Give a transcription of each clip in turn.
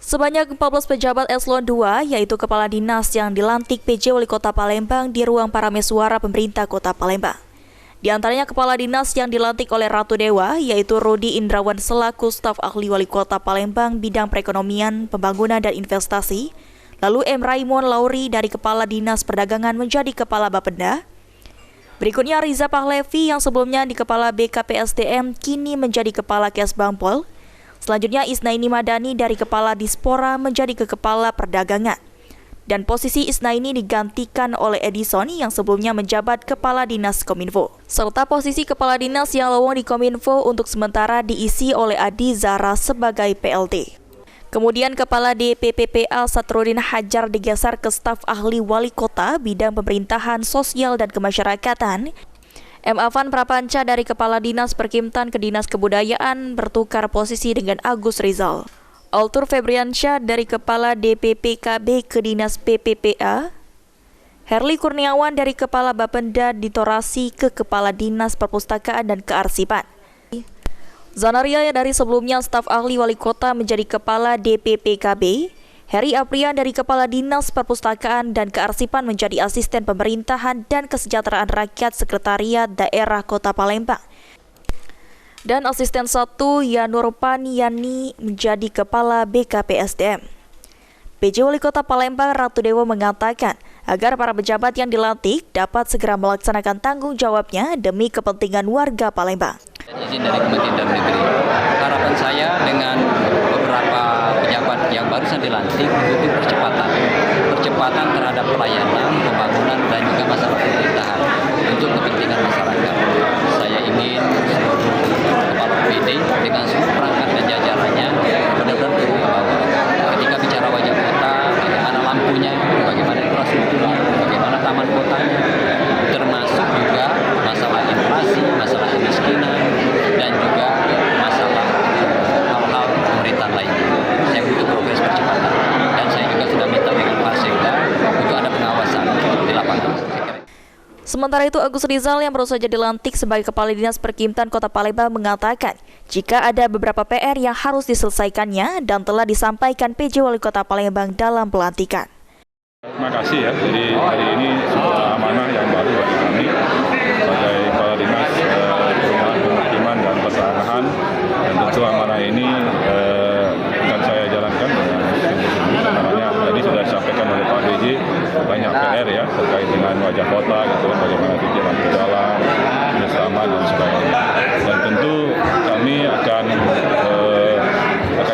Sebanyak 14 pejabat eselon 2, yaitu kepala dinas yang dilantik PJ Wali Kota Palembang di ruang Parameswara pemerintah Kota Palembang. Di antaranya kepala dinas yang dilantik oleh Ratu Dewa, yaitu Rudi Indrawan selaku staf ahli Wali Kota Palembang bidang perekonomian, pembangunan dan investasi. Lalu M. Raymond Lauri dari Kepala Dinas Perdagangan menjadi Kepala Bapenda. Berikutnya Riza Pahlevi yang sebelumnya di Kepala BKPSDM kini menjadi Kepala Kesbangpol. Selanjutnya Isnaini Madani dari Kepala Dispora menjadi ke Kepala Perdagangan. Dan posisi Isnaini digantikan oleh Edison yang sebelumnya menjabat Kepala Dinas Kominfo. Serta posisi Kepala Dinas yang lowong di Kominfo untuk sementara diisi oleh Adi Zahra sebagai PLT. Kemudian Kepala DPPPA Satrudin Hajar digeser ke staf ahli Wali Kota bidang pemerintahan sosial dan kemasyarakatan. M. Afan Prapanca dari Kepala Dinas Perkimtan ke Dinas Kebudayaan bertukar posisi dengan Agus Rizal. Altur Febriansyah dari Kepala DPPKB ke Dinas PPPA. Herli Kurniawan dari Kepala Bapenda ditorasi ke Kepala Dinas Perpustakaan dan Kearsipan. Zanaria dari sebelumnya staf ahli Wali Kota menjadi Kepala DPPKB. Heri Aprian dari Kepala Dinas Perpustakaan dan Kearsipan menjadi Asisten Pemerintahan dan Kesejahteraan Rakyat Sekretariat Daerah Kota Palembang. Dan Asisten 1 Yanur Paniani menjadi Kepala BKPSDM. PJ Wali Kota Palembang Ratu Dewa mengatakan agar para pejabat yang dilantik dapat segera melaksanakan tanggung jawabnya demi kepentingan warga Palembang. Izin dari Kementerian Dalam Negeri. Harapan saya dengan beberapa pejabat yang barusan dilantik butuh percepatan terhadap pelayanan, pembangunan dan juga masalah pemerintahan untuk kepentingan masyarakat. Saya ingin seluruh kepala PD dengan seluruh perangkat dan jajarannya benar-benar turun ke bawah. Ketika bicara wajah kota, bagaimana lampunya, bagaimana infrastrukturnya, bagaimana taman kotanya, termasuk juga masalah inflasi, masalah kemiskinan, dan juga masalah hal-hal pemerintahan lainnya. Saya butuh progres percepatan, dan saya juga sudah minta dengan Pak Sekda untuk ada pengawasan di lapangan. Sementara itu, Agus Rizal yang baru saja dilantik sebagai Kepala Dinas Perkimtan Kota Palembang mengatakan jika ada beberapa PR yang harus diselesaikannya dan telah disampaikan PJ Wali Kota Palembang dalam pelantikan. Terima kasih ya, jadi hari ini sebuah amanah yang baru bagi kami sebagai Kepala Dinas Pemukiman dan Pertanahan, dan tentu amanah ini akan saya jalankan dengan sungguh-sungguh. Namanya tadi sudah disampaikan oleh Pak DJ banyak PR ya terkait dengan wajah kota, gitu, bagaimana titik lampu jalan, bersama dan sebagainya. Dan tentu kami akan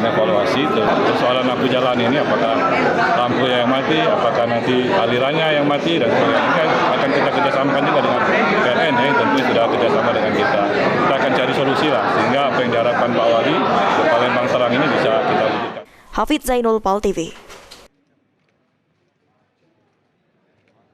evaluasi persoalan lampu jalan ini, apakah lampu yang mati, apakah nanti alirannya yang mati, dan sebagainya. Akan kita kerjasamakan juga dengan PLN, tentu sudah kerjasama dengan kita. Kita akan cari solusi lah, sehingga apa yang diharapkan Pak Wali, Palembang Serang ini bisa kita wujudkan. Hafidz Zainul, PAL TV.